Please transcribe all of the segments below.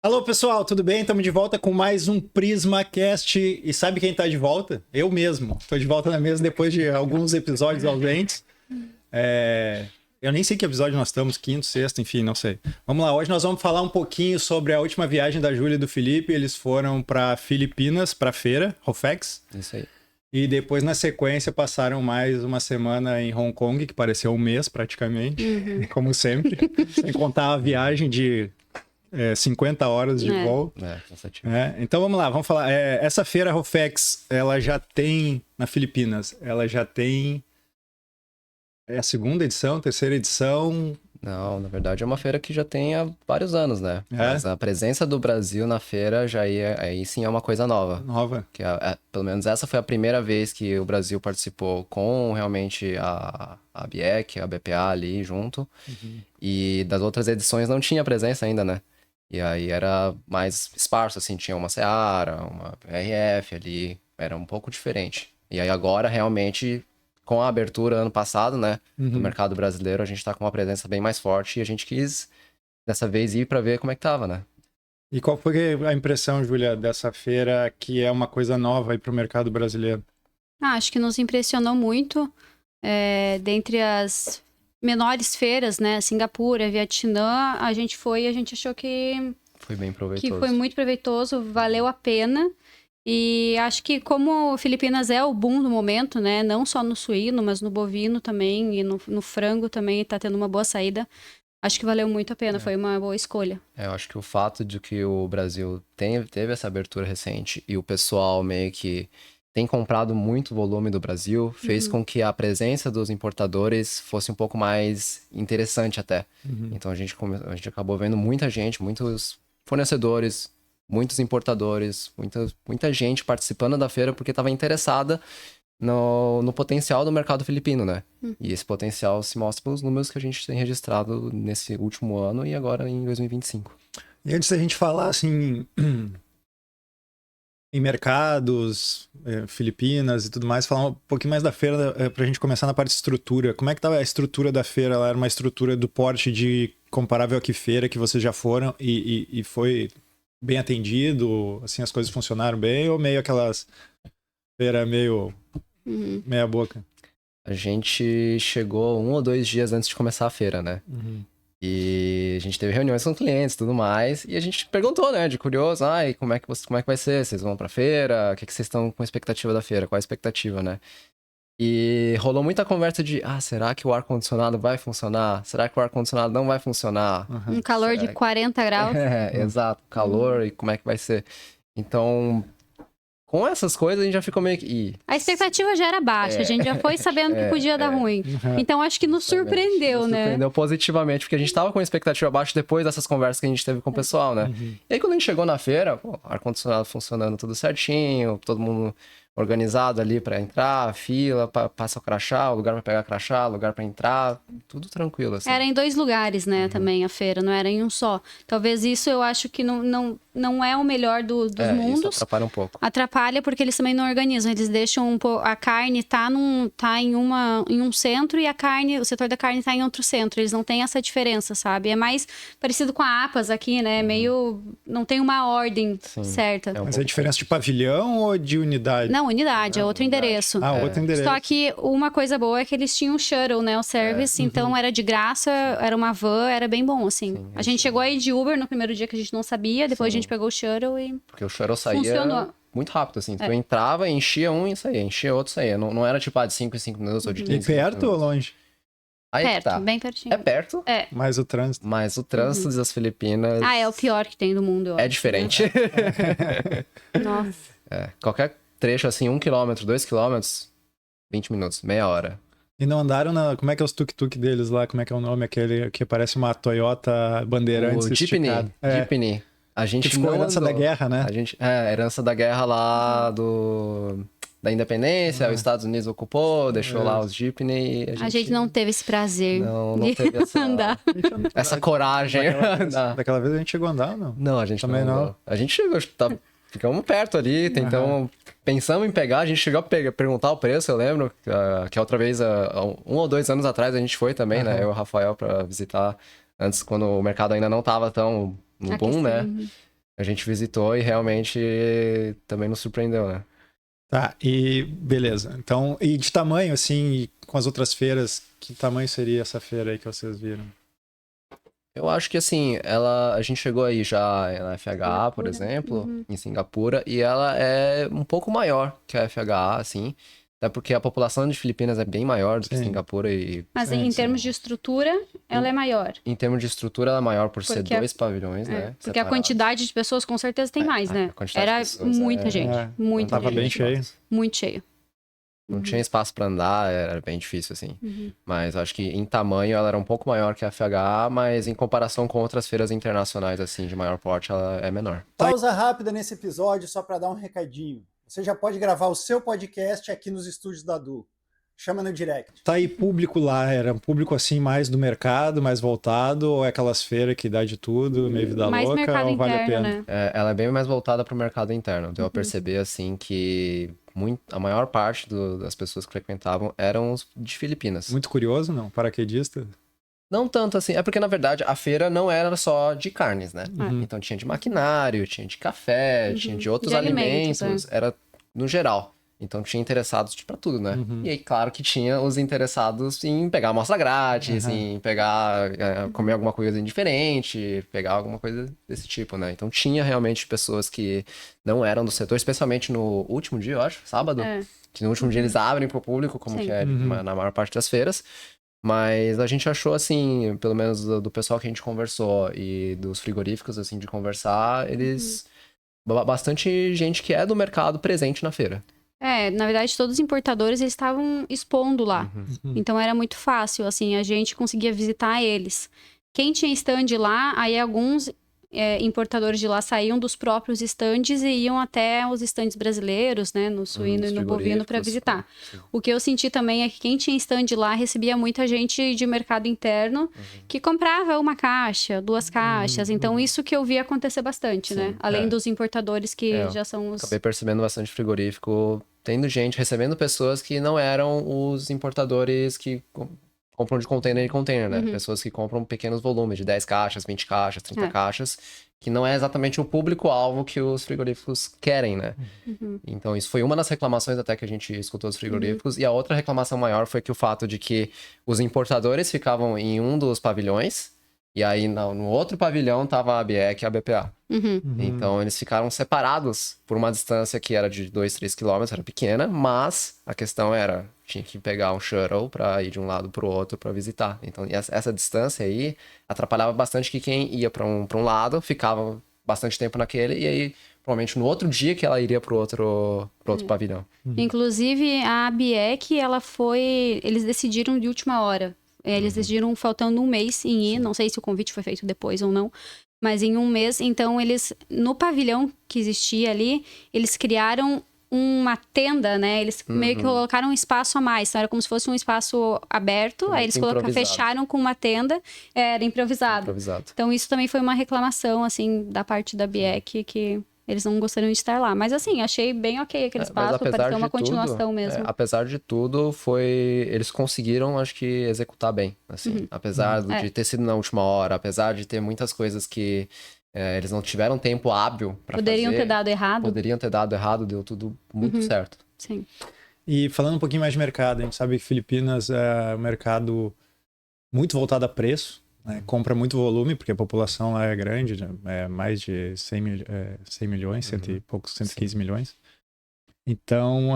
Alô, pessoal, tudo bem? Estamos de volta com mais um PrismaCast. E sabe quem está de volta? Eu mesmo. Estou de volta na mesa depois de alguns episódios ausentes. Eu nem sei que episódio nós estamos, quinto, sexto, enfim, não sei. Vamos lá, hoje nós vamos falar um pouquinho sobre a última viagem da Júlia e do Felipe. Eles foram para Filipinas, para a feira, Rofex. Isso aí. E depois, na sequência, passaram mais uma semana em Hong Kong, que pareceu um mês praticamente, como sempre. Sem contar a viagem de 50 horas de voo. Cansativo. Então vamos lá, vamos falar. Essa feira Rofex, ela já tem, na Filipinas, ela já tem... É a segunda edição, terceira edição? Não, na verdade é uma feira que já tem há vários anos, né? Mas a presença do Brasil na feira aí sim é uma coisa nova. Nova. Que pelo menos essa foi a primeira vez que o Brasil participou com realmente a BIEC, a BPA ali junto. E das outras edições não tinha presença ainda, né? E aí era mais esparso, assim, tinha uma Seara, uma RF ali, era um pouco diferente. E aí agora realmente... Com a abertura ano passado, né, do mercado brasileiro, a gente tá com uma presença bem mais forte e a gente quis, dessa vez, ir para ver como é que tava, né? E qual foi a impressão, Júlia, dessa feira que é uma coisa nova aí pro mercado brasileiro? Acho que nos impressionou muito, dentre as menores feiras, né, Singapura, Vietnã, a gente foi e a gente achou que... Foi bem proveitoso. Que foi muito proveitoso, valeu a pena. E acho que como Filipinas é o boom do momento, né? Não só no suíno, mas no bovino também e no frango também tá tendo uma boa saída. Acho que valeu muito a pena, foi uma boa escolha. Eu acho que o fato de que o Brasil teve essa abertura recente e o pessoal meio que tem comprado muito volume do Brasil, fez com que a presença dos importadores fosse um pouco mais interessante até. Então a gente acabou vendo muita gente, muitos fornecedores, muitos importadores, muita gente participando da feira porque estava interessada no potencial do mercado filipino, né? E esse potencial se mostra pelos números que a gente tem registrado nesse último ano e agora em 2025. E antes da gente falar, assim, em mercados, Filipinas e tudo mais, falar um pouquinho mais da feira pra gente começar na parte de estrutura. Como é que estava a estrutura da feira? Ela era uma estrutura do porte de comparável a que feira que vocês já foram e foi... bem atendido, assim, as coisas funcionaram bem, ou meio aquelas feira meio meia boca? A gente chegou 1 ou 2 dias antes de começar a feira, né? E a gente teve reuniões com clientes e tudo mais, e a gente perguntou, né, de curioso, como é que vai ser? Vocês vão pra feira? O que vocês estão com expectativa da feira? Qual a expectativa, né? E rolou muita conversa de, será que o ar-condicionado vai funcionar? Será que o ar-condicionado não vai funcionar? Um calor de 40 graus. Exato, calor e como é que vai ser. Então, com essas coisas a gente já ficou meio que... A expectativa já era baixa, a gente já foi sabendo que podia dar ruim. Então acho que nos surpreendeu, né? Surpreendeu positivamente, porque a gente tava com a expectativa baixa depois dessas conversas que a gente teve com o pessoal, né? E aí quando a gente chegou na feira, ar-condicionado funcionando tudo certinho, todo mundo... organizado ali pra entrar, fila, passa o crachá, o lugar pra pegar crachá, lugar pra entrar, tudo tranquilo, assim. Era em 2 lugares, né, também a feira, não era em um só. Talvez isso eu acho que não é o melhor dos mundos. Isso atrapalha um pouco. Atrapalha porque eles também não organizam, eles deixam a carne tá em um centro e o setor da carne tá em outro centro, eles não têm essa diferença, sabe? É mais parecido com a APAS aqui, né, meio... não tem uma ordem certa. Mas é diferença de pavilhão ou de unidade? Não, unidade, é outro endereço. Outro endereço. Só que uma coisa boa é que eles tinham o shuttle, né, o service, então era de graça, era uma van, era bem bom, assim. A gente chegou aí de Uber no primeiro dia que a gente não sabia, depois a gente pegou o shuttle e porque o shuttle saía funcionou. Muito rápido, assim. Tu entrava, enchia um e saía, enchia outro e saía. Não era tipo de 5 em 5 minutos ou de 15 E perto ou longe? Aí perto, tá. bem pertinho. É perto, Mais o trânsito. mas o trânsito das Filipinas... É o pior que tem do mundo, eu acho. É diferente. Nossa. Qualquer trecho, assim, 1 quilômetro, 2 quilômetros, 20 minutos, meia hora. E não andaram como é que é os tuk-tuk deles lá? Como é que é o nome? Aquele que parece uma Toyota Bandeirantes O Jeepney. esticado. Jeepney. A gente Que ficou não herança andou. da guerra, né? Herança da guerra lá da independência, os Estados Unidos ocupou, deixou lá os Jeepney. A gente não teve esse prazer não de teve andar. essa coragem. Daquela vez a gente chegou a andar ou não? Não, a gente Também não. não. A gente chegou, ficamos perto ali, tentamos, pensamos em pegar, a gente chegou a perguntar o preço, eu lembro, que a outra vez, 1 ou 2 anos atrás, a gente foi também, né, eu e o Rafael, pra visitar, antes, quando o mercado ainda não tava tão no boom, né, A gente visitou e realmente também nos surpreendeu, né? Tá, e beleza. Então, e de tamanho, assim, com as outras feiras, que tamanho seria essa feira aí que vocês viram? Eu acho que assim, a gente chegou aí já na FHA, por Singapura. exemplo, em Singapura, e ela é um pouco maior que a FHA, assim, até porque a população de Filipinas é bem maior do que Sim. Singapura e Mas Sim, em sim. termos de estrutura, ela é maior. em termos de estrutura ela é maior por ser Porque a- 2 pavilhões, né? Porque a separados. quantidade de pessoas com certeza tem mais, a né? quantidade de Era pessoas muita é- gente. É, Muita tava gente. bem cheio. Muito cheio. Não tinha espaço pra andar, era bem difícil, assim. Uhum. Mas acho que em tamanho ela era um pouco maior que a FHA, mas em comparação com outras feiras internacionais, assim, de maior porte, ela é menor. Pausa rápida nesse episódio só para dar um recadinho. Você já pode gravar o seu podcast aqui nos estúdios da Du. Chama no direct. Tá aí público lá, era um público assim mais do mercado, mais voltado, ou é aquelas feiras que dá de tudo, meio vida Mais louca, mercado ou vale a interno, pena? né? Ela é bem mais voltada para o mercado interno. Deu a perceber, assim, que a maior parte das pessoas que frequentavam eram os de Filipinas. Muito curioso, não? Paraquedista? Não tanto assim, é porque, na verdade, a feira não era só de carnes, né? Uhum. Então tinha de maquinário, tinha de café, tinha de outros De alimentos, alimentos, era no geral. Então tinha interessados para tudo, né? E aí, claro que tinha os interessados em pegar amostra grátis, em pegar, comer alguma coisa diferente, pegar alguma coisa desse tipo, né? Então tinha realmente pessoas que não eram do setor, especialmente no último dia, eu acho, sábado. É. Que no último dia eles abrem pro público, como Sim. que é na maior parte das feiras. Mas a gente achou, assim, pelo menos do pessoal que a gente conversou e dos frigoríficos, assim, de conversar, eles... Bastante gente que é do mercado presente na feira. Na verdade, todos os importadores eles estavam expondo lá. Então era muito fácil, assim, a gente conseguia visitar eles. Quem tinha stand lá, aí alguns importadores de lá saíam dos próprios estandes e iam até os estandes brasileiros, né, no suíno e no bovino para visitar. O que eu senti também é que quem tinha stand lá recebia muita gente de mercado interno que comprava uma caixa, 2 caixas. Então isso que eu vi acontecer bastante, né? Além dos importadores que já são os... Acabei percebendo bastante frigorífico, tendo gente, recebendo pessoas que não eram os importadores que compram de container em container, né? Pessoas que compram pequenos volumes, de 10 caixas, 20 caixas, 30 caixas, que não é exatamente o público-alvo que os frigoríficos querem, né? Então, isso foi uma das reclamações até que a gente escutou dos frigoríficos. E a outra reclamação maior foi que o fato de que os importadores ficavam em um dos pavilhões, e aí no outro pavilhão tava a ABEC e a BPA. Então, eles ficaram separados por uma distância que era de 2, 3 quilômetros, era pequena, mas a questão era, tinha que pegar um shuttle para ir de um lado para o outro para visitar. Então, essa distância aí atrapalhava bastante que quem ia para um lado ficava bastante tempo naquele, e aí, provavelmente no outro dia que ela iria pro outro pavilhão. Inclusive, a ABEC, eles decidiram de última hora. Eles decidiram faltando um mês em ir, não sei se o convite foi feito depois ou não, mas em um mês. Então, no pavilhão que existia ali, eles criaram uma tenda, né? Eles meio que colocaram um espaço a mais. Então, era como se fosse um espaço aberto. Aí eles fecharam com uma tenda. Era improvisado. Então, isso também foi uma reclamação, assim, da parte da BIEC, que eles não gostariam de estar lá. Mas, assim, achei bem ok aquele espaço. Pareceu uma continuação mesmo. Apesar de tudo, eles conseguiram, acho que, executar bem, assim. Apesar de ter sido na última hora, apesar de ter muitas coisas que... eles não tiveram tempo hábil para fazer. Poderiam ter dado errado. Poderiam ter dado errado, deu tudo muito certo. Sim. E falando um pouquinho mais de mercado, a gente sabe que Filipinas é um mercado muito voltado a preço, né? Compra muito volume, porque a população lá é grande, né? É mais de 100 milhões, 115 milhões. Então,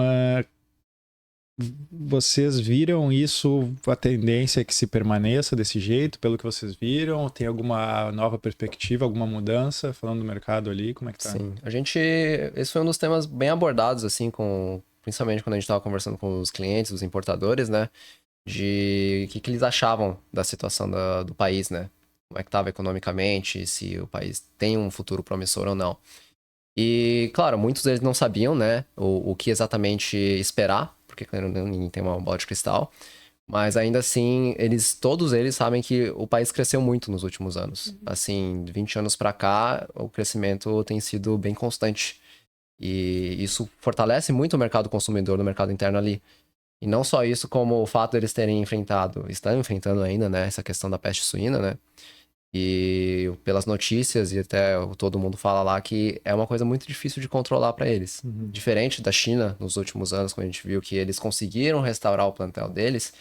vocês viram isso, a tendência é que se permaneça desse jeito, pelo que vocês viram? Tem alguma nova perspectiva, alguma mudança? Falando do mercado ali, como é que tá? Sim, esse foi um dos temas bem abordados, assim, principalmente quando a gente estava conversando com os clientes, os importadores, né? De o que eles achavam da situação do país, né? Como é que estava economicamente, se o país tem um futuro promissor ou não. E, claro, muitos deles não sabiam, né, o que exatamente esperar, porque ninguém tem uma bola de cristal, mas ainda assim, todos eles sabem que o país cresceu muito nos últimos anos. Assim, de 20 anos para cá, o crescimento tem sido bem constante. E isso fortalece muito o mercado consumidor, no mercado interno ali. E não só isso, como o fato deles estão enfrentando ainda, né, essa questão da peste suína, né, E pelas notícias e até todo mundo fala lá que é uma coisa muito difícil de controlar para eles. Diferente da China, nos últimos anos, quando a gente viu que eles conseguiram restaurar o plantel deles,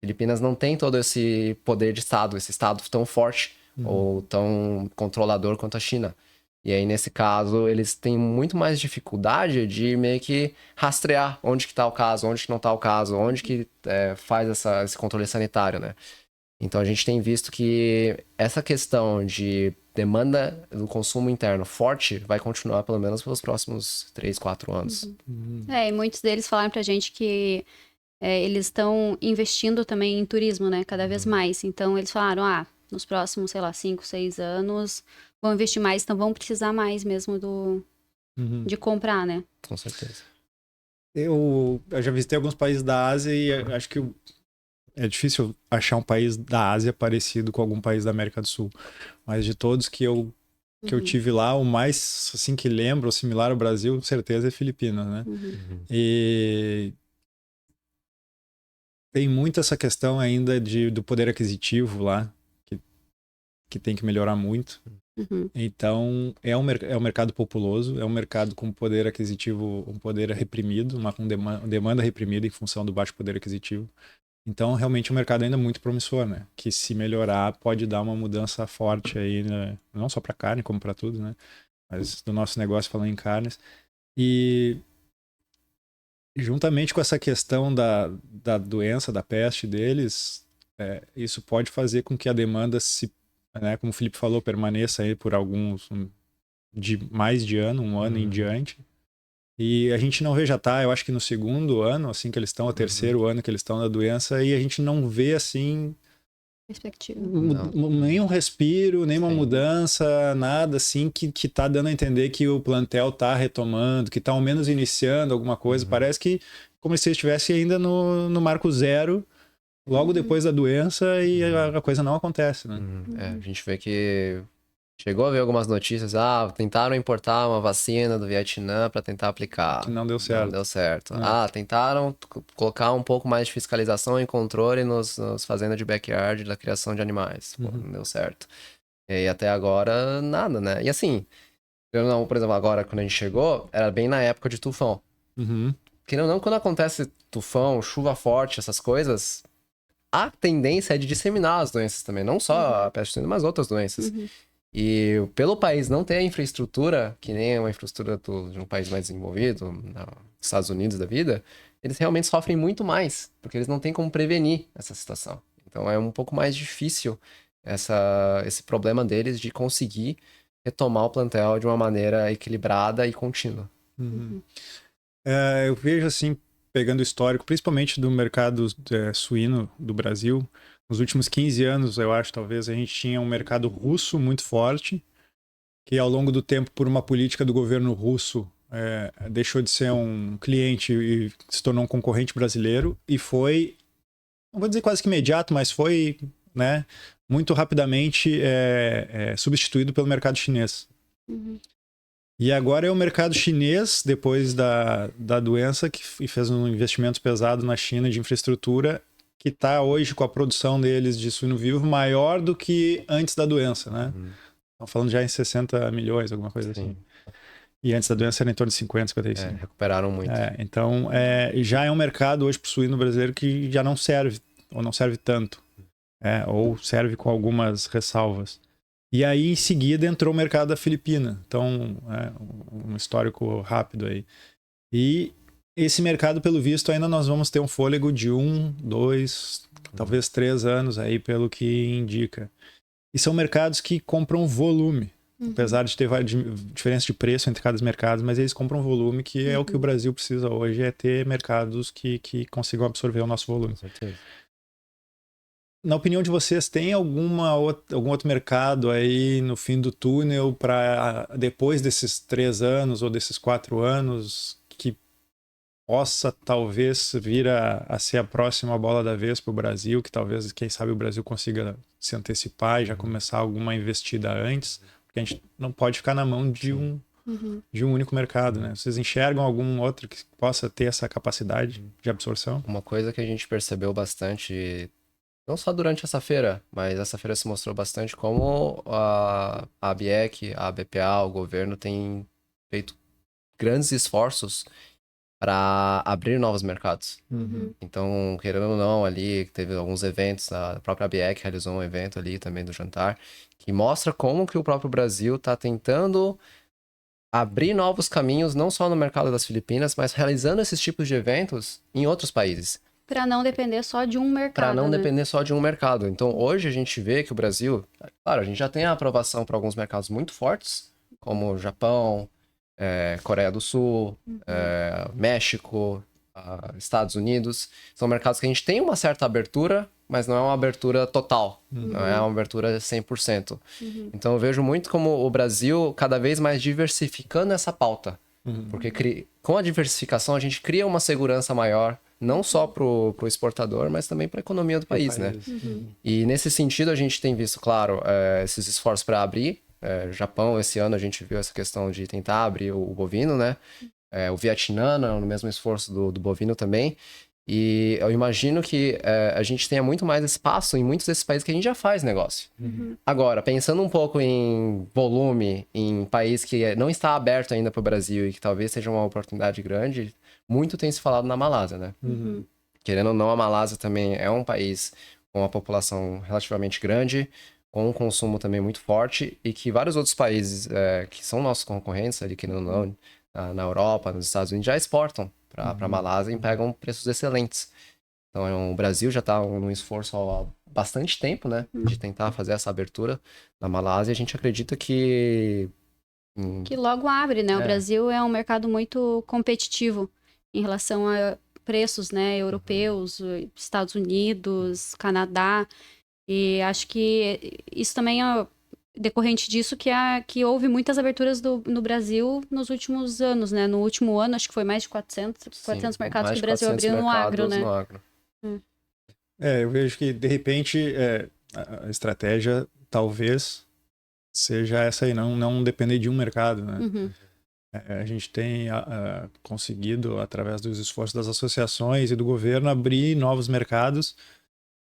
Filipinas não tem todo esse poder de Estado, esse Estado tão forte ou tão controlador quanto a China. E aí, nesse caso, eles têm muito mais dificuldade de meio que rastrear onde que tá o caso, onde que não tá o caso, onde que faz esse controle sanitário, né? Então, a gente tem visto que essa questão de demanda do consumo interno forte vai continuar pelo menos pelos próximos 3, 4 anos. E muitos deles falaram pra gente que eles estão investindo também em turismo, né? Cada vez mais. Então, eles falaram, nos próximos, sei lá, 5, 6 anos, vão investir mais, então vão precisar mais mesmo de comprar, né? Com certeza. Eu já visitei alguns países da Ásia e acho que é difícil achar um país da Ásia parecido com algum país da América do Sul. Mas de todos que eu tive lá, o mais assim que lembro, similar ao Brasil, com certeza é Filipinas, né? E tem muito essa questão ainda do poder aquisitivo lá, que tem que melhorar muito. Então, é um mercado populoso, é um mercado com poder aquisitivo, um poder reprimido, com demanda reprimida em função do baixo poder aquisitivo. Então, realmente, o mercado ainda é muito promissor, né? Que se melhorar, pode dar uma mudança forte aí, né? Não só para carne, como para tudo, né? Mas do nosso negócio, falando em carnes. E juntamente com essa questão da doença, da peste deles, isso pode fazer com que a demanda né, como o Felipe falou, permaneça aí por mais de ano, um ano em diante. E a gente não vê, eu acho que no segundo ano, assim que eles estão, o terceiro ano que eles estão na doença, e a gente não vê, assim, perspectiva. nenhum respiro, nenhuma mudança, nada assim que tá dando a entender que o plantel tá retomando, que tá ao menos iniciando alguma coisa. Parece que como se estivesse ainda no marco zero, logo depois da doença, e a coisa não acontece, né? A gente vê que chegou a ver algumas notícias, tentaram importar uma vacina do Vietnã para tentar aplicar. Que não deu certo. Não deu certo. Tentaram colocar um pouco mais de fiscalização e controle nos fazendas de backyard da criação de animais. Pô, não deu certo. E até agora, nada, né? E assim, por exemplo, agora quando a gente chegou, era bem na época de tufão. Querendo ou não, quando acontece tufão, chuva forte, essas coisas, a tendência é de disseminar as doenças também. Não só a peste suína, mas outras doenças. E pelo país não ter a infraestrutura, que nem uma infraestrutura de um país mais desenvolvido, Estados Unidos da vida, eles realmente sofrem muito mais, porque eles não têm como prevenir essa situação. Então é um pouco mais difícil esse problema deles de conseguir retomar o plantel de uma maneira equilibrada e contínua. Eu vejo assim, pegando o histórico, principalmente do mercado suíno do Brasil, nos últimos 15 anos, eu acho, talvez, a gente tinha um mercado russo muito forte, que ao longo do tempo, por uma política do governo russo, deixou de ser um cliente e se tornou um concorrente brasileiro, e foi, não vou dizer quase que imediato, mas foi, né, muito rapidamente substituído pelo mercado chinês. E agora é o mercado chinês, depois da doença, que fez um investimento pesado na China de infraestrutura, que está hoje com a produção deles de suíno vivo maior do que antes da doença, né? Estão falando já em 60 milhões, alguma coisa assim. E antes da doença era em torno de 50, 55. Recuperaram muito. Então, já é um mercado hoje para o suíno brasileiro que já não serve, ou não serve tanto. Ou serve com algumas ressalvas. E aí, em seguida, entrou o mercado da Filipina. Então, um histórico rápido aí. E esse mercado, pelo visto, ainda nós vamos ter um fôlego de 1, 2, talvez 3 anos aí, pelo que indica. E são mercados que compram volume. Apesar de ter diferença de preço entre cada mercado, mas eles compram volume, que é o que o Brasil precisa hoje, é ter mercados que consigam absorver o nosso volume. Com certeza. Na opinião de vocês, tem algum outro mercado aí no fim do túnel para depois desses 3 anos ou desses 4 anos que possa talvez vir a ser a próxima bola da vez para o Brasil, que talvez, quem sabe, o Brasil consiga se antecipar e já começar alguma investida antes, porque a gente não pode ficar na mão de um único mercado, né? Vocês enxergam algum outro que possa ter essa capacidade de absorção? Uma coisa que a gente percebeu bastante não só durante essa feira, mas essa feira se mostrou bastante como a ABIEC, a BPA, o governo tem feito grandes esforços para abrir novos mercados. Então, querendo ou não, ali teve alguns eventos, a própria ABIEC realizou um evento ali também do jantar, que mostra como que o próprio Brasil está tentando abrir novos caminhos, não só no mercado das Filipinas, mas realizando esses tipos de eventos em outros países. Para não depender só de um mercado. Para não né? depender só de um mercado. Então, hoje a gente vê que o Brasil, claro, a gente já tem a aprovação para alguns mercados muito fortes, como Japão, Coreia do Sul, México, Estados Unidos. São mercados que a gente tem uma certa abertura, mas não é uma abertura total, não é uma abertura 100%. Então, eu vejo muito como o Brasil cada vez mais diversificando essa pauta. Porque com a diversificação a gente cria uma segurança maior, não só para o exportador, mas também para a economia do país, né? E nesse sentido a gente tem visto, claro, esses esforços para abrir. Japão, esse ano a gente viu essa questão de tentar abrir o bovino, né? O Vietnã, no mesmo esforço do bovino também. E eu imagino que a gente tenha muito mais espaço em muitos desses países que a gente já faz negócio. Agora, pensando um pouco em volume, em país que não está aberto ainda para o Brasil e que talvez seja uma oportunidade grande, muito tem se falado na Malásia, né? Querendo ou não, a Malásia também é um país com uma população relativamente grande, com um consumo também muito forte e que vários outros países que são nossos concorrentes, ali querendo ou não, na Europa, nos Estados Unidos, já exportam para a Malásia e pegam preços excelentes. Então, o Brasil já está num esforço há bastante tempo, né, de tentar fazer essa abertura na Malásia. A gente acredita que logo abre, né? O Brasil é um mercado muito competitivo em relação a preços, né, europeus, Estados Unidos, Canadá. E acho que isso também é decorrente disso que houve muitas aberturas no Brasil nos últimos anos, né? No último ano, acho que foi mais de 400 mercados que o Brasil abriu no agro, né? Eu vejo que, de repente, a estratégia talvez seja essa aí, não depender de um mercado, né? A gente tem conseguido, através dos esforços das associações e do governo, abrir novos mercados,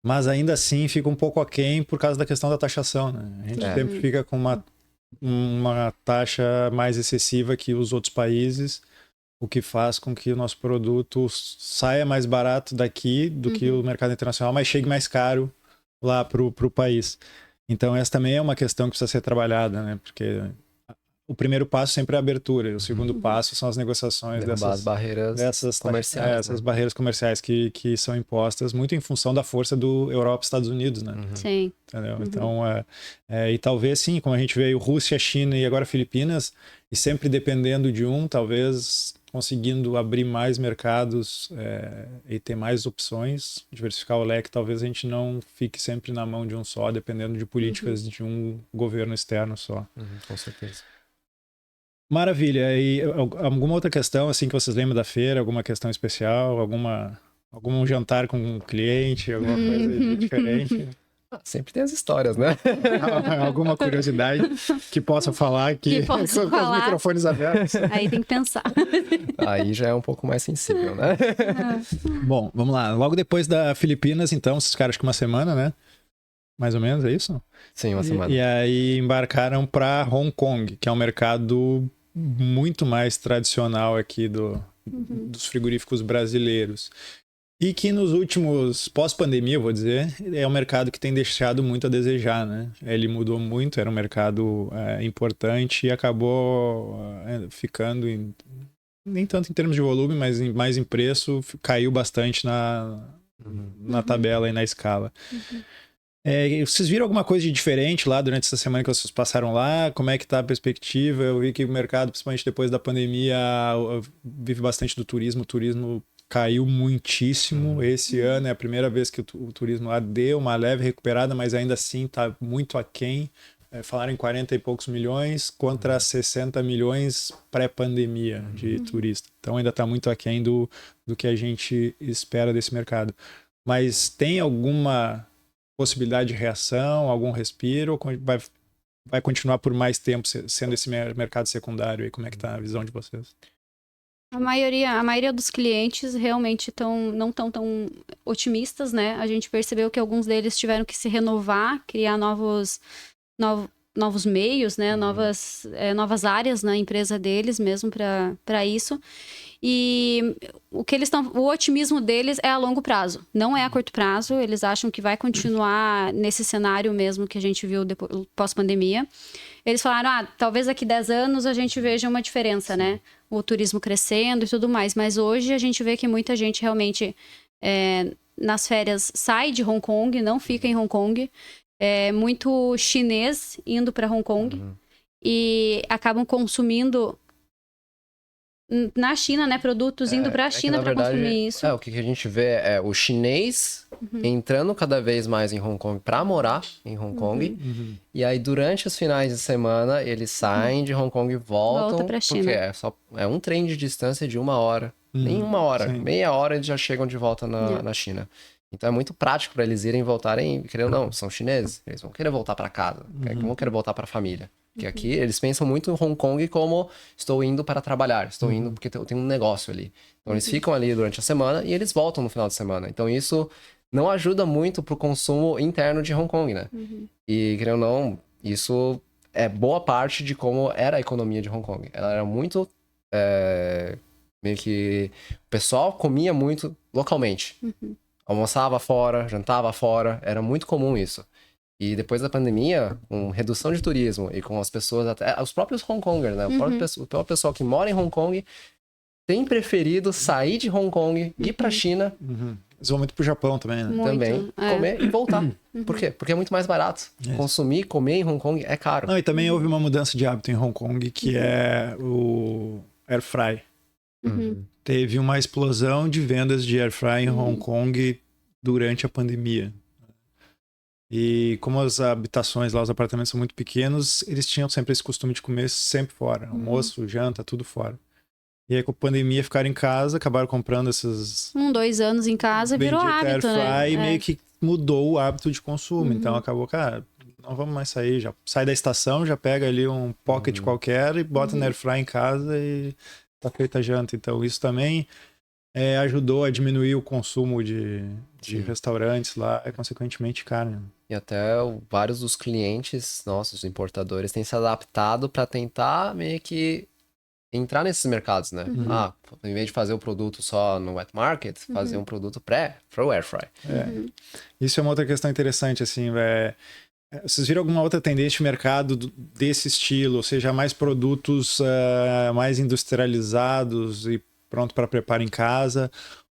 mas ainda assim fica um pouco aquém por causa da questão da taxação, né? A gente sempre fica com uma taxa mais excessiva que os outros países, o que faz com que o nosso produto saia mais barato daqui do que o mercado internacional, mas chegue mais caro lá para o país. Então essa também é uma questão que precisa ser trabalhada, né? Porque o primeiro passo sempre é a abertura, e o segundo passo são as negociações dessas barreiras comerciais, essas barreiras comerciais que são impostas muito em função da força do Europa e Estados Unidos, né? Sim. Entendeu? Então, e talvez sim, como a gente veio Rússia, China e agora Filipinas, e sempre dependendo de um, talvez conseguindo abrir mais mercados e ter mais opções, diversificar o leque, talvez a gente não fique sempre na mão de um só, dependendo de políticas de um governo externo só. Com certeza. Maravilha. E alguma outra questão assim que vocês lembram da feira? Alguma questão especial? Algum jantar com um cliente? Alguma coisa diferente? Sempre tem as histórias, né? Alguma curiosidade que possa falar aqui com os microfones abertos? Aí tem que pensar. Aí já é um pouco mais sensível, né? Bom, vamos lá. Logo depois da Filipinas, então, esses caras com uma semana, né? Mais ou menos, é isso? Sim, uma semana. E aí embarcaram para Hong Kong, que é um mercado muito mais tradicional aqui dos frigoríficos brasileiros. E que nos últimos, pós-pandemia, eu vou dizer, é um mercado que tem deixado muito a desejar, né? Ele mudou muito, era um mercado importante e acabou ficando, nem tanto em termos de volume, mas mais em preço, caiu bastante na tabela e na escala. Vocês viram alguma coisa de diferente lá durante essa semana que vocês passaram lá? Como é que tá a perspectiva? Eu vi que o mercado, principalmente depois da pandemia, vive bastante do turismo. O turismo caiu muitíssimo. Esse ano é a primeira vez que o turismo lá deu uma leve recuperada, mas ainda assim está muito aquém. Falaram em 40 e poucos milhões contra 60 milhões pré-pandemia de turista. Então ainda está muito aquém do que a gente espera desse mercado. Mas tem alguma possibilidade de reação, algum respiro, ou vai continuar por mais tempo sendo esse mercado secundário? E como é que está a visão de vocês? A maioria dos clientes realmente não estão tão otimistas, né? A gente percebeu que alguns deles tiveram que se renovar, criar novos meios, né? Novas áreas na empresa deles mesmo para isso. E o otimismo deles é a longo prazo, não é a curto prazo. Eles acham que vai continuar nesse cenário mesmo que a gente viu pós-pandemia. Eles falaram, talvez daqui 10 anos a gente veja uma diferença, né? O turismo crescendo e tudo mais. Mas hoje a gente vê que muita gente realmente, nas férias, sai de Hong Kong, não fica em Hong Kong. Muito chinês indo para Hong Kong e acabam consumindo na China, né? Produtos indo para a China para consumir isso. O que a gente vê é o chinês entrando cada vez mais em Hong Kong para morar em Hong Kong. E aí, durante os finais de semana, eles saem de Hong Kong e voltam Volta pra China. Porque é um trem de distância de 1 hora. Nem 1 hora. Sim. Meia hora eles já chegam de volta na China. Então é muito prático para eles irem e voltarem, querendo ou não, são chineses, eles vão querer voltar para casa, vão querer voltar para a família. Porque aqui eles pensam muito em Hong Kong como estou indo para trabalhar, estou indo porque eu tenho um negócio ali. Então eles ficam ali durante a semana e eles voltam no final de semana. Então isso não ajuda muito pro consumo interno de Hong Kong, né? E querendo ou não, isso é boa parte de como era a economia de Hong Kong. Ela era muito... meio que... O pessoal comia muito localmente. Almoçava fora, jantava fora, era muito comum isso. E depois da pandemia, com redução de turismo e com as pessoas, até os próprios Hong Kongers, né? O próprio pessoal que mora em Hong Kong tem preferido sair de Hong Kong, ir pra China. Eles vão muito pro Japão também, né? Muito, comer e voltar. Por quê? Porque é muito mais barato. Consumir, comer em Hong Kong é caro. Não, e também houve uma mudança de hábito em Hong Kong, que é o air fry. Teve uma explosão de vendas de air fry em Hong Kong durante a pandemia. E como as habitações lá, os apartamentos são muito pequenos, eles tinham sempre esse costume de comer sempre fora. Almoço, janta, tudo fora. E aí com a pandemia ficaram em casa, acabaram comprando esses... 2 anos em casa, virou hábito, né? E meio que mudou o hábito de consumo. Então acabou, cara, não vamos mais sair. Já sai da estação, já pega ali um pocket qualquer e bota no air fry em casa e tá feita a janta. Então isso também ajudou a diminuir o consumo de restaurantes lá e consequentemente carne. E até vários dos clientes nossos, importadores, têm se adaptado para tentar meio que entrar nesses mercados, né? Em vez de fazer o produto só no wet market, fazer um produto para o air fry. Isso é uma outra questão interessante, assim, vocês viram alguma outra tendência de mercado desse estilo? Ou seja, mais produtos mais industrializados e pronto para preparo em casa?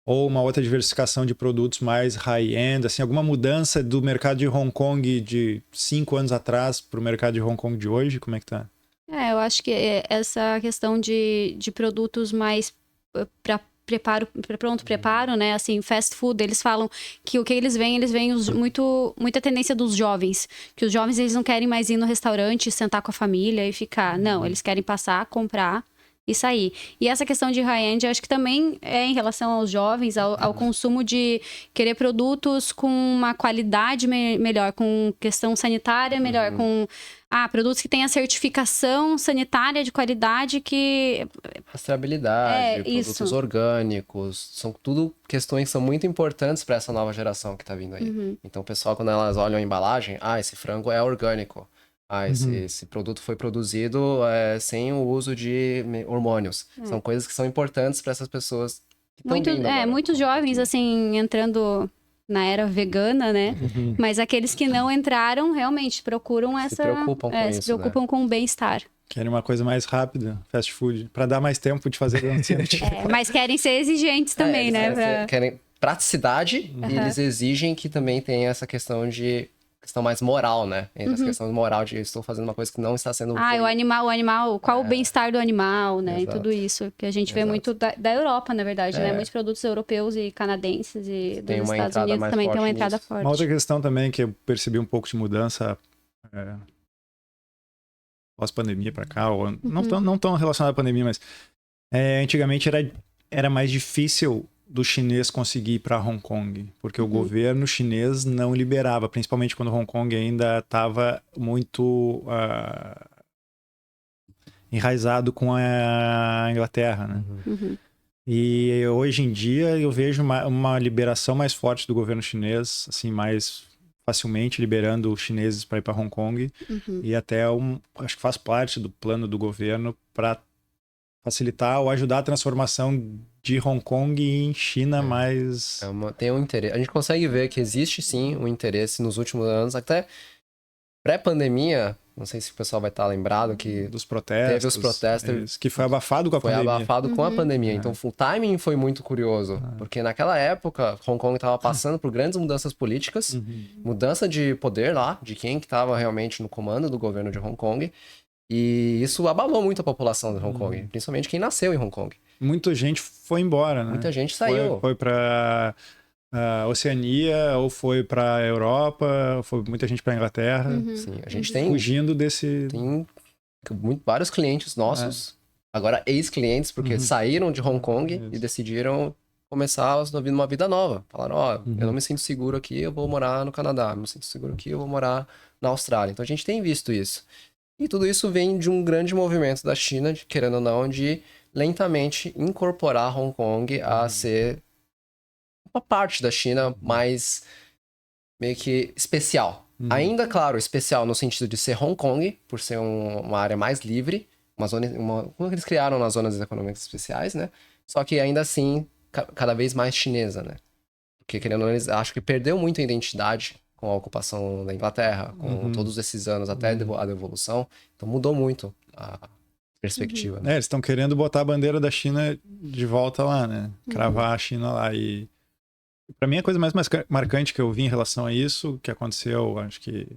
Ou uma outra diversificação de produtos mais high-end? Assim, alguma mudança do mercado de Hong Kong de 5 anos atrás para o mercado de Hong Kong de hoje? Como é que tá? Eu acho que essa questão de produtos mais para pronto preparo, né? Assim, fast food, eles falam que o que eles veem muita tendência dos jovens. Que os jovens, eles não querem mais ir no restaurante, sentar com a família e ficar. Não, eles querem passar, comprar e sair. E essa questão de high-end, eu acho que também é em relação aos jovens, ao consumo de querer produtos com uma qualidade melhor, com questão sanitária melhor, com produtos que têm a certificação sanitária de qualidade que... Rastreabilidade, produtos isso. Orgânicos, são tudo questões que são muito importantes para essa nova geração que está vindo aí. Então o pessoal, quando elas olham a embalagem, esse frango é orgânico. Esse produto foi produzido sem o uso de hormônios. São coisas que são importantes para essas pessoas que estão vindo agora. Muitos jovens, assim, entrando na era vegana, né? Mas aqueles que não entraram, realmente procuram se preocupam com isso, se preocupam com o bem-estar. Querem uma coisa mais rápida, fast food, para dar mais tempo de fazer dançante. Mas querem ser exigentes também, né? Querem praticidade e eles exigem que também tenha essa questão mais moral, né? Essa questão moral de estou fazendo uma coisa que não está sendo... o animal, qual o bem-estar do animal, né? Exato. E tudo isso, que a gente vê muito da Europa, na verdade, né? Muitos produtos europeus e canadenses e dos Estados Unidos também tem uma entrada forte. Uma outra questão também que eu percebi um pouco de mudança pós-pandemia para cá, ou não tão relacionada à pandemia, mas antigamente era mais difícil do chinês conseguir ir para Hong Kong, porque o governo chinês não liberava, principalmente quando Hong Kong ainda estava muito enraizado com a Inglaterra, né? E hoje em dia eu vejo uma liberação mais forte do governo chinês, assim, mais facilmente liberando os chineses para ir para Hong Kong. E até acho que faz parte do plano do governo para facilitar ou ajudar a transformação de Hong Kong em China mais... Tem um interesse. A gente consegue ver que existe sim um interesse nos últimos anos, até pré-pandemia. Não sei se o pessoal vai estar lembrado que dos protestos. Teve os protestos. Que foi abafado com a pandemia. Foi abafado com a pandemia. Então o timing foi muito curioso. Porque naquela época, Hong Kong estava passando por grandes mudanças políticas, mudança de poder lá, de quem que estava realmente no comando do governo de Hong Kong. E isso abalou muito a população de Hong Kong, principalmente quem nasceu em Hong Kong. Muita gente foi embora, né? Muita gente saiu. Foi para Oceania, ou foi para Europa, foi muita gente para Inglaterra. Sim, a gente tem fugindo desse... Tem vários clientes nossos, agora ex-clientes, porque saíram de Hong Kong e decidiram começar uma vida nova. Falaram, eu não me sinto seguro aqui, eu vou morar no Canadá. Eu não me sinto seguro aqui, eu vou morar na Austrália. Então a gente tem visto isso. E tudo isso vem de um grande movimento da China, querendo ou não, de lentamente incorporar Hong Kong a ser uma parte da China mais meio que especial. Ainda, claro, especial no sentido de ser Hong Kong, por ser uma área mais livre, como eles criaram nas zonas econômicas especiais, né? Só que ainda assim, cada vez mais chinesa, né? Porque, querendo ou não, eles acham que perdeu muito a identidade com a ocupação da Inglaterra, com todos esses anos até a devolução. Então mudou muito a perspectiva. Né? Eles estão querendo botar a bandeira da China de volta lá, né? Cravar a China lá. E para mim a coisa mais marcante que eu vi em relação a isso, que aconteceu, acho que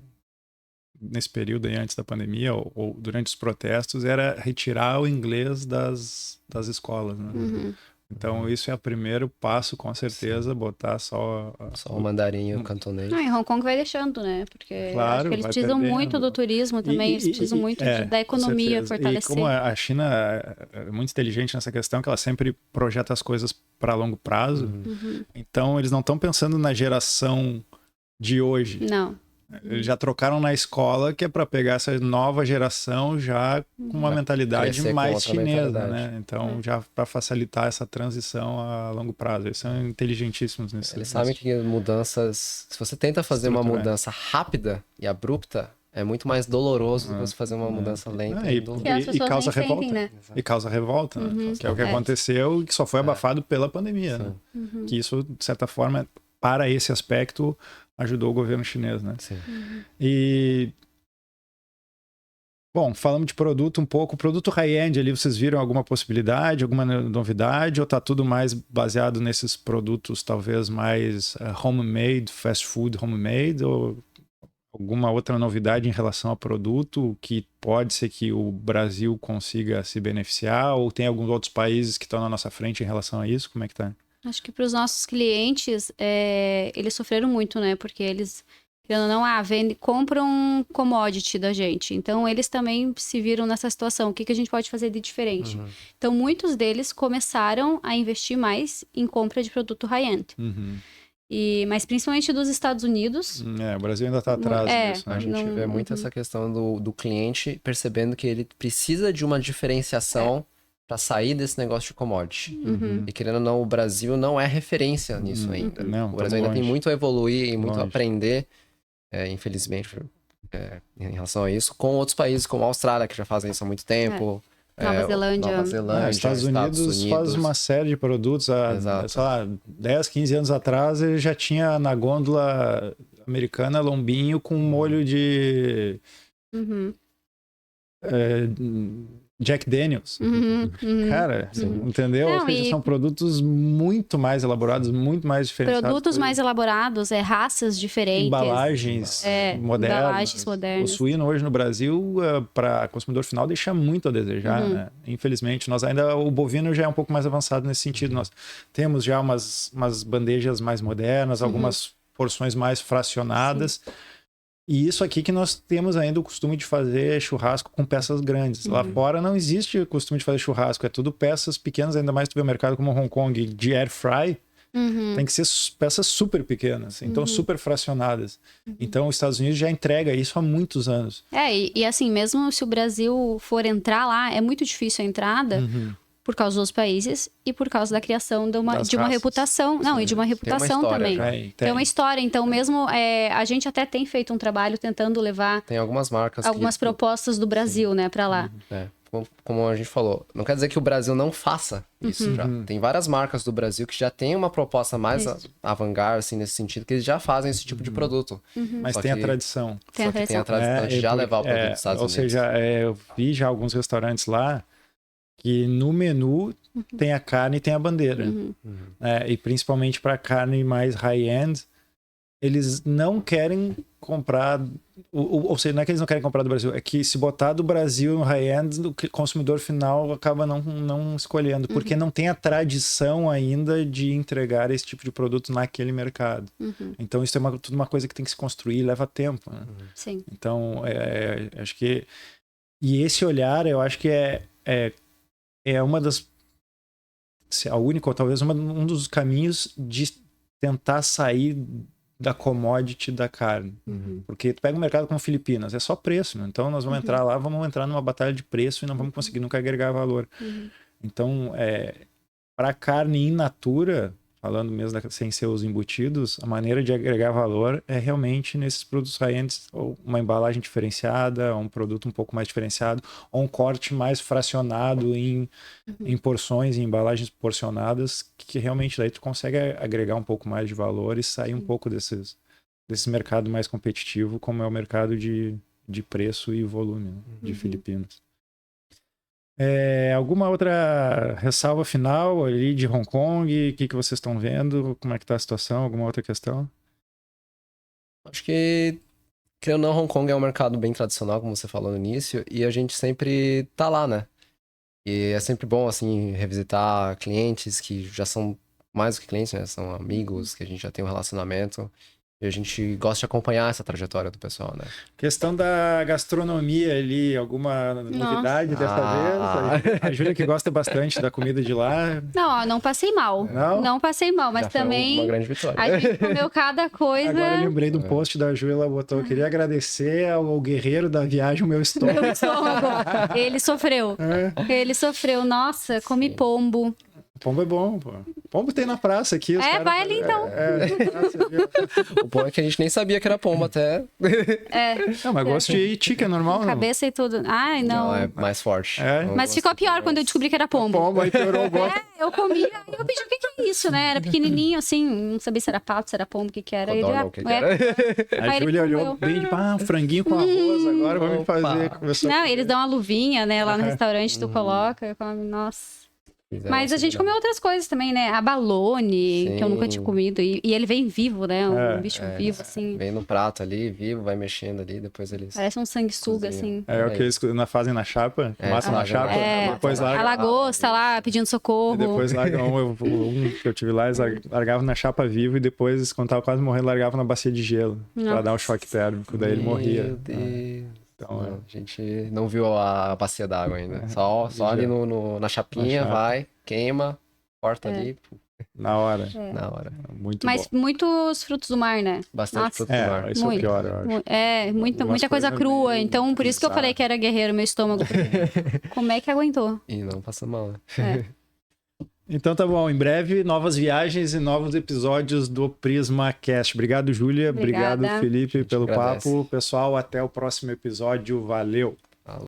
nesse período aí antes da pandemia ou durante os protestos, era retirar o inglês das escolas, né? Então isso é o primeiro passo, com certeza, botar só o mandarim e o cantonês. Em Hong Kong vai deixando, né? Porque claro, acho que eles precisam muito do turismo também, eles precisam muito da economia fortalecer. E como a China é muito inteligente nessa questão, que ela sempre projeta as coisas para longo prazo, então eles não estão pensando na geração de hoje. Não. Eles já trocaram na escola, que é para pegar essa nova geração já com uma mentalidade mais chinesa, né? Então, já para facilitar essa transição a longo prazo. Eles são inteligentíssimos nisso. Eles sabem que mudanças... Se você tenta fazer uma mudança rápida e abrupta, é muito mais doloroso do que você fazer uma mudança lenta. E causa revolta. Sentem, né? E causa revolta, né? Que é o que aconteceu e que só foi abafado pela pandemia. Né? Que isso, de certa forma, para esse aspecto, ajudou o governo chinês, né? Sim. E... Bom, falamos de produto um pouco. Produto high-end ali, vocês viram alguma possibilidade, alguma novidade? Ou tá tudo mais baseado nesses produtos talvez mais homemade, fast food homemade? Ou alguma outra novidade em relação ao produto que pode ser que o Brasil consiga se beneficiar? Ou tem alguns outros países que estão na nossa frente em relação a isso? Como é que tá? Acho que para os nossos clientes, eles sofreram muito, né? Porque eles, querendo ou não, compram um commodity da gente. Então, eles também se viram nessa situação. O que a gente pode fazer de diferente? Então, muitos deles começaram a investir mais em compra de produto high-end. Mas principalmente dos Estados Unidos. O Brasil ainda está atrás disso. Né? A gente vê muito essa questão do cliente percebendo que ele precisa de uma diferenciação para sair desse negócio de commodity. E querendo ou não, o Brasil não é referência nisso ainda. Não, o Brasil ainda tem muito a evoluir e muito longe. a aprender, infelizmente, em relação a isso, com outros países como a Austrália, que já fazem isso há muito tempo. Nova Zelândia. Estados Unidos faz uma série de produtos. Sei lá, 10, 15 anos atrás, ele já tinha na gôndola americana lombinho com molho de... Jack Daniels. Cara, entendeu? Ou seja, são produtos muito mais elaborados, muito mais diferenciados. Produtos mais elaborados, raças diferentes. Embalagens modernas. O suíno hoje no Brasil, para consumidor final, deixa muito a desejar, né? Infelizmente, o bovino já é um pouco mais avançado nesse sentido. Nós temos já umas bandejas mais modernas, algumas porções mais fracionadas. E isso aqui que nós temos ainda o costume de fazer churrasco com peças grandes. Lá fora não existe o costume de fazer churrasco, é tudo peças pequenas, ainda mais tu vê o mercado como Hong Kong de air fry, tem que ser peças super pequenas, então super fracionadas. Então os Estados Unidos já entrega isso há muitos anos. E assim, mesmo se o Brasil for entrar lá, é muito difícil a entrada, por causa dos países e por causa da criação de uma Das raças. Reputação. Não, e de uma reputação história também. já. Tem uma história. Então, mesmo a gente até tem feito um trabalho tentando levar Tem algumas marcas algumas propostas do Brasil, né, para lá. Como a gente falou, não quer dizer que o Brasil não faça isso já. Tem várias marcas do Brasil que já tem uma proposta mais avant-garde, assim, nesse sentido, que eles já fazem esse tipo de produto. Mas Só tem a que- tradição. Tem a Só que tem a tradição. tradição de já levar o produto dos Estados ou Unidos. seja, eu vi já alguns restaurantes lá que no menu tem a carne e tem a bandeira. E principalmente para carne mais high-end, eles não querem comprar, ou seja, não é que eles não querem comprar do Brasil, é que se botar do Brasil no high-end, o consumidor final acaba não escolhendo, porque não tem a tradição ainda de entregar esse tipo de produto naquele mercado. Então isso é tudo uma coisa que tem que se construir e leva tempo, né? Sim. Então, acho que... E esse olhar, eu acho que é uma das... A única, ou talvez um dos caminhos de tentar sair da commodity da carne. Porque tu pega um mercado como Filipinas, é só preço, né? Então nós vamos entrar lá, vamos entrar numa batalha de preço e não vamos conseguir nunca agregar valor. Então, para carne in natura, falando mesmo sem ser os embutidos, a maneira de agregar valor é realmente nesses produtos high-end, ou uma embalagem diferenciada, ou um produto um pouco mais diferenciado, ou um corte mais fracionado em porções, em embalagens porcionadas, que realmente daí tu consegue agregar um pouco mais de valor e sair um pouco desse mercado mais competitivo, como é o mercado de preço e volume, né, de Filipinas. Alguma outra ressalva final ali de Hong Kong? O que vocês estão vendo? Como é que tá a situação? Alguma outra questão? Acho que, querendo ou não, Hong Kong é um mercado bem tradicional, como você falou no início, e a gente sempre tá lá, né? E é sempre bom, assim, revisitar clientes que já são mais do que clientes, né? São amigos, que a gente já tem um relacionamento. E a gente gosta de acompanhar essa trajetória do pessoal, né? Questão da gastronomia ali, alguma novidade dessa vez? A Júlia que gosta bastante da comida de lá. Não passei mal. Não passei mal, mas Já foi também uma grande vitória. a gente comeu cada coisa. Agora eu lembrei de um post da Júlia, ela botou, eu queria agradecer ao guerreiro da viagem, o meu estômago. Meu estômago. Ele sofreu. Ele sofreu. Nossa, comi pombo. Pombo é bom, pô. Pombo tem na praça aqui. Vai ali então. O bom é que a gente nem sabia que era pombo até. Não, mas gosto de tique, é normal, não? Cabeça e tudo. Ai, não. É mais forte. Mas ficou pior quando eu descobri que era pombo. Pombo, aí piorou o gosto. Eu comi, aí eu pedi o que é isso, né? Era pequenininho, assim, não sabia se era pato, se era pombo, o que era. Codorna, o que era. Aí A ele Júlia olhou comeu. bem, tipo, franguinho com arroz, agora vamos fazer. Começou Não, eles dão uma luvinha, né? Lá no restaurante tu coloca, eu como, nossa. Mas a gente comeu outras coisas também, né? Abalone, que eu nunca tinha comido. E ele vem vivo, né? Um bicho vivo, assim. Vem no prato ali, vivo, vai mexendo ali, depois eles... Parece um sanguessuga, assim. É o que eles fazem na chapa, massa na chapa, depois A larga. lagosta lá, pedindo socorro. E depois largam, um que eu tive lá, eles largavam na chapa viva e depois, quando tava quase morrendo, largavam na bacia de gelo, pra dar um choque térmico, daí ele morria. Meu Deus. Então, A gente não viu a bacia d'água ainda. Só ali na chapinha, vai, queima, corta ali, na hora. na hora. Muito Mas bom. muitos frutos do mar, né? Bastante Nossa. fruto do mar. Isso é o Muito. pior, eu acho. Muita Algumas coisa coisas crua. meio Então, por isso que eu falei que era guerreiro, meu estômago. Como é que aguentou? E não passa mal, né? Então tá bom, em breve novas viagens e novos episódios do Prisma Cast. Obrigado, Júlia. Obrigada. Obrigado, Felipe, pelo agradece. papo. Pessoal, até o próximo episódio. Valeu!